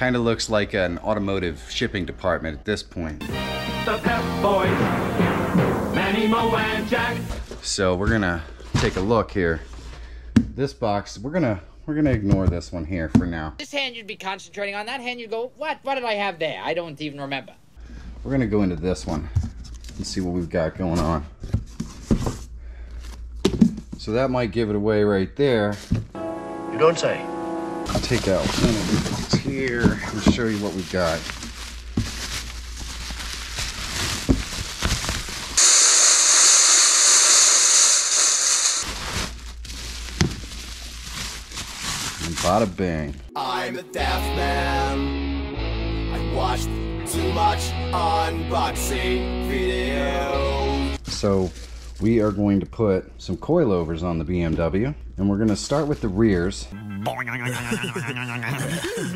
Kind of looks like an automotive shipping department at this point. The Pep Boys, Manny, Mo, and Jack. So we're gonna take a look here. This box, we're gonna ignore this one here for now. This hand you'd be concentrating on, that hand you'd go, what did I have there? I don't even remember. We're gonna go into this one and see what we've got going on. So that might give it away right there. You don't say. I'll take out one of these here and show you what we've got. And bada bang. I'm a deaf man. I watched too much unboxing videos. So we are going to put some coilovers on the BMW, and we're going to start with the rears.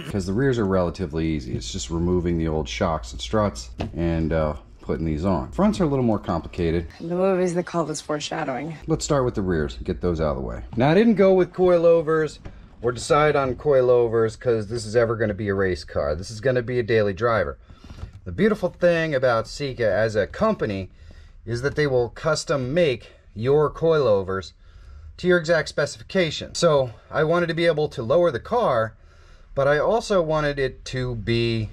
Because the rears are relatively easy. It's just removing the old shocks and struts and putting these on. Fronts are a little more complicated. The movies, they call this foreshadowing. Let's start with the rears and get those out of the way. Now, I didn't go with coilovers or decide on coilovers because this is ever going to be a race car. This is going to be a daily driver. The beautiful thing about Sika as a company is that they will custom make your coilovers to your exact specification. So I wanted to be able to lower the car, but I also wanted it to be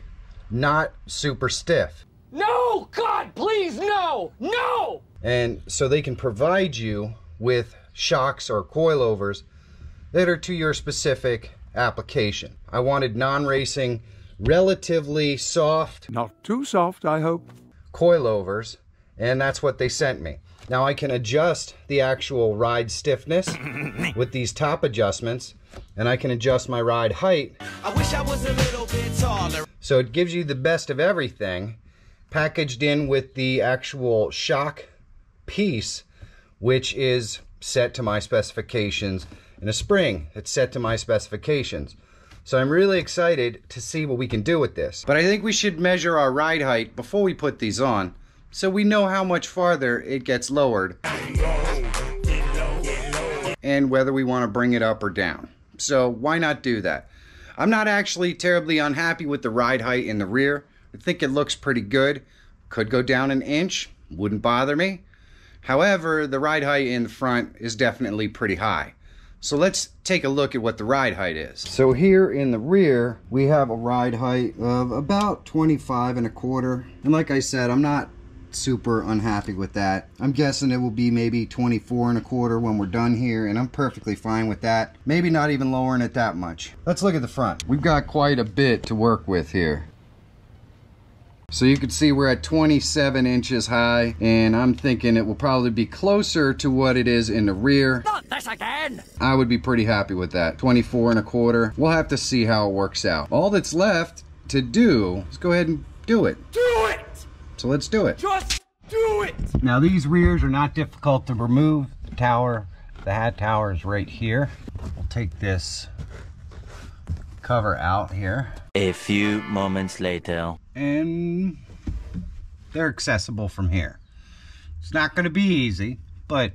not super stiff. No! God, please, no! No! And so they can provide you with shocks or coilovers that are to your specific application. I wanted non-racing, relatively soft, not too soft, I hope, coilovers, and that's what they sent me. Now I can adjust the actual ride stiffness with these top adjustments, and I can adjust my ride height. I wish I was a little bit taller. So it gives you the best of everything, packaged in with the actual shock piece, which is set to my specifications, and a spring that's set to my specifications. So I'm really excited to see what we can do with this. But I think we should measure our ride height before we put these on, so we know how much farther it gets lowered and whether we want to bring it up or down. So why not do that? I'm not actually terribly unhappy with the ride height in the rear. I think it looks pretty good. Could go down an inch, wouldn't bother me. However, the ride height in the front is definitely pretty high. So let's take a look at what the ride height is. So here in the rear, we have a ride height of about 25 1/4. And like I said, I'm not super unhappy with that. I'm guessing it will be maybe 24 1/4 when we're done here, and I'm perfectly fine with that. Maybe not even lowering it that much. Let's look at the front. We've got quite a bit to work with here. So you can see we're at 27 inches high, and I'm thinking it will probably be closer to what it is in the rear. Not this again! I would be pretty happy with that. 24 1/4. We'll have to see how it works out. All that's left to do is go ahead and do it. Do it! So let's do it. Just do it! Now these rears are not difficult to remove. The tower, the hat tower is right here. We'll take this cover out here. A few moments later. And they're accessible from here. It's not going to be easy, but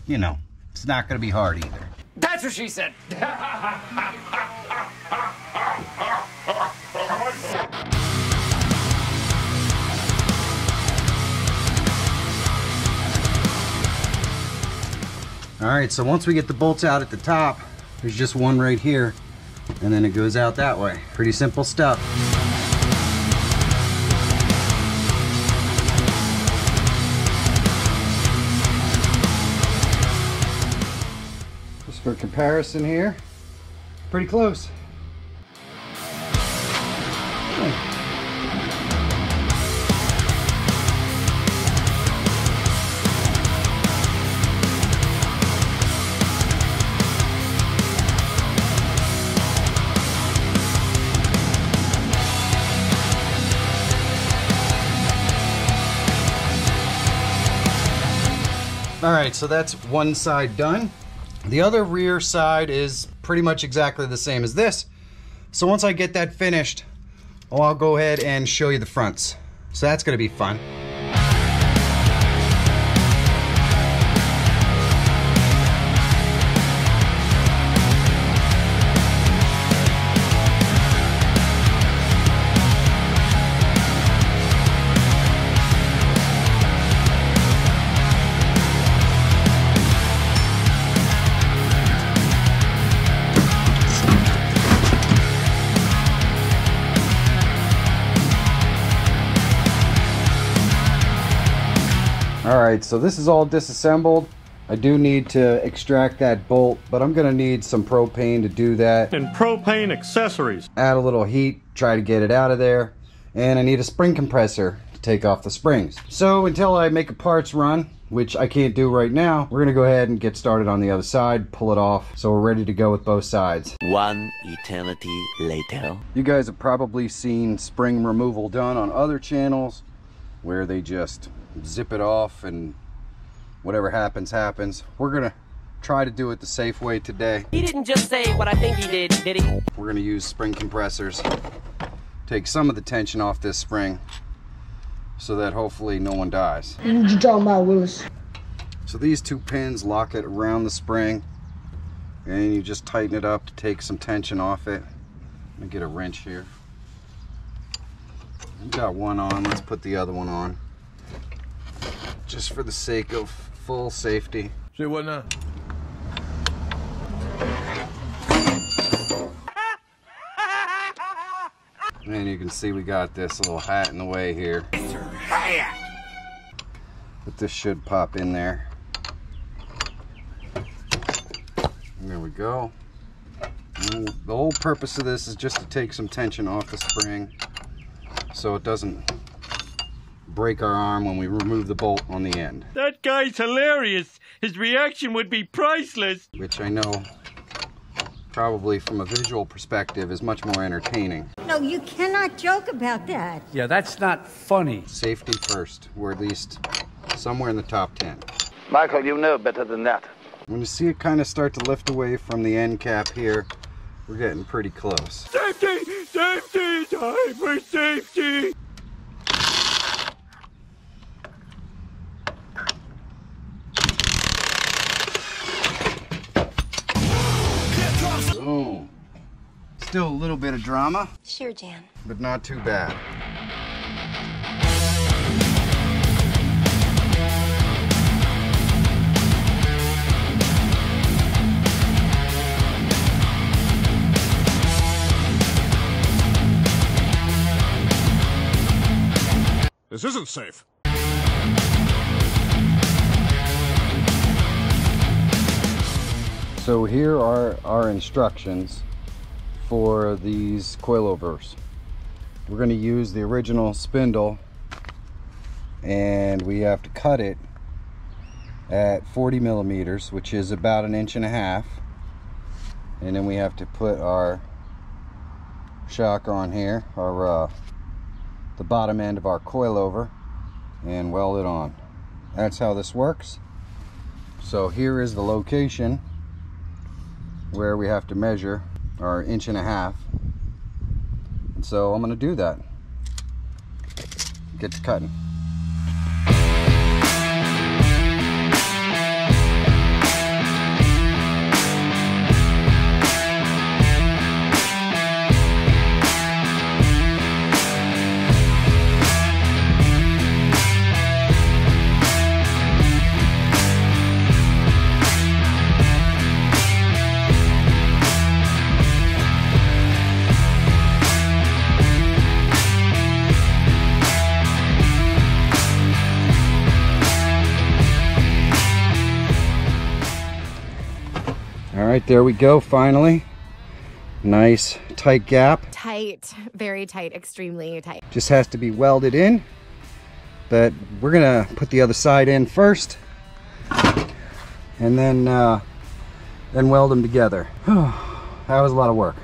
you know, it's not going to be hard either. That's what she said! Alright, so once we get the bolts out at the top, there's just one right here, and then it goes out that way. Pretty simple stuff. Just for comparison here, pretty close. Alright, so that's one side done. The other rear side is pretty much exactly the same as this. So once I get that finished, I'll go ahead and show you the fronts. So that's going to be fun. Alright, so this is all disassembled. I do need to extract that bolt, but I'm going to need some propane to do that. And propane accessories. Add a little heat, try to get it out of there. And I need a spring compressor to take off the springs. So until I make a parts run, which I can't do right now, we're going to go ahead and get started on the other side, pull it off, so we're ready to go with both sides. One eternity later. You guys have probably seen spring removal done on other channels where they just zip it off and whatever happens, happens. We're gonna try to do it the safe way today. He didn't just say what I think he did he? We're gonna use spring compressors, take some of the tension off this spring so that hopefully no one dies. What you talking about, Willis? So these two pins lock it around the spring and you just tighten it up to take some tension off it. Let me get a wrench here. We've got one on, let's put the other one on. Just for the sake of full safety. Say what now? And you can see we got this little hat in the way here. But this should pop in there. And there we go. And the whole purpose of this is just to take some tension off the spring so it doesn't break our arm when we remove the bolt on the end. That guy's hilarious. His reaction would be priceless. Which I know, probably from a visual perspective, is much more entertaining. No, you cannot joke about that. Yeah, that's not funny. Safety first. We're at least somewhere in the top 10. Michael, you know better than that. When you see it kind of start to lift away from the end cap here, we're getting pretty close. Safety! Safety! Time for safety! Boom. Still a little bit of drama. Sure, Jan. But not too bad. This isn't safe. So here are our instructions for these coilovers. We're going to use the original spindle and we have to cut it at 40 millimeters, which is about 1.5 inches. And then we have to put our shock on here, our the bottom end of our coilover, and weld it on. That's how this works. So here is the location where we have to measure our 1.5 inches. And so I'm going to do that. Get to cutting. Alright, there we go, finally. Nice tight gap. Tight, very tight, extremely tight. Just has to be welded in. But we're gonna put the other side in first. And then weld them together. That was a lot of work.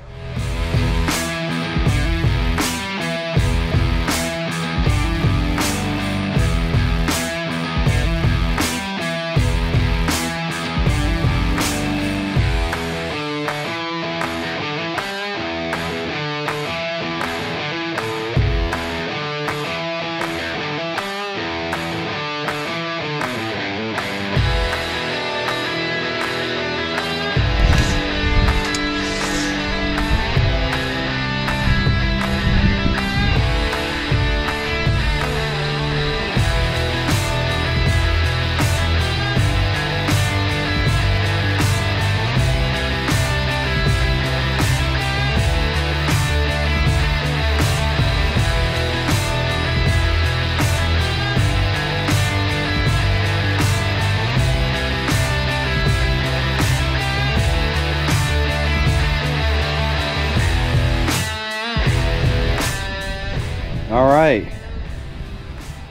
right.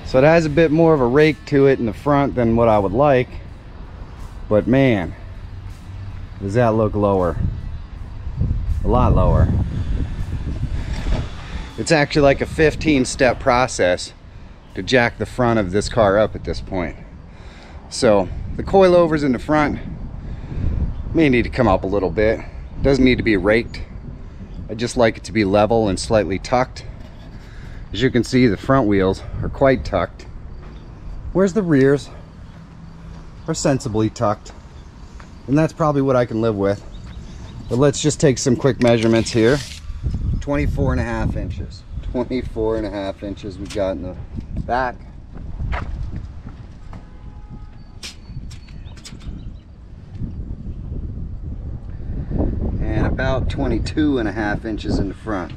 So it has a bit more of a rake to it in the front than what I would like. But man, does that look lower. A lot lower. It's actually like a 15-step process to jack the front of this car up at this point. So the coilovers in the front may need to come up a little bit. Doesn't need to be raked. I just like it to be level and slightly tucked. As you can see, the front wheels are quite tucked. Whereas the rears are sensibly tucked. And that's probably what I can live with. But let's just take some quick measurements here. 24.5 inches. 24.5 inches we got in the back. And about 22.5 inches in the front.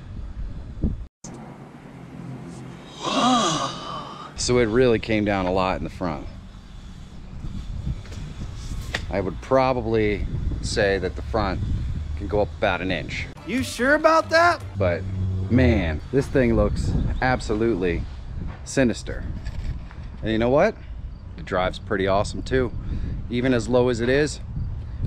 So it really came down a lot in the front. I would probably say that the front can go up about an inch. You sure about that? But man, this thing looks absolutely sinister. And you know what? The drive's pretty awesome too. Even as low as it is,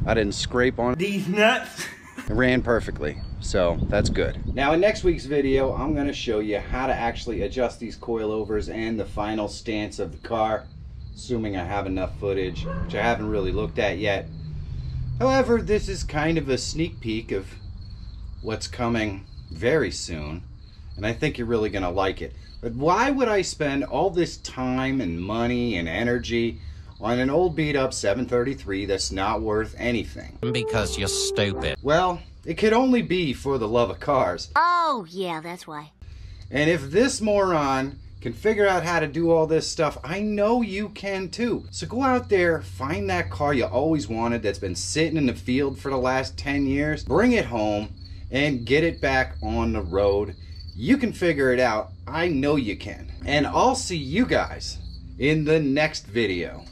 I didn't scrape on These nuts. It ran perfectly, so that's good. Now in next week's video, I'm going to show you how to actually adjust these coilovers and the final stance of the car, assuming I have enough footage, which I haven't really looked at yet. However, this is kind of a sneak peek of what's coming very soon, and I think you're really going to like it. But why would I spend all this time and money and energy on an old beat up 733 that's not worth anything? Because you're stupid. Well, it could only be for the love of cars. Oh, yeah, that's why. And if this moron can figure out how to do all this stuff, I know you can too. So go out there, find that car you always wanted that's been sitting in the field for the last 10 years, bring it home, and get it back on the road. You can figure it out. I know you can. And I'll see you guys in the next video.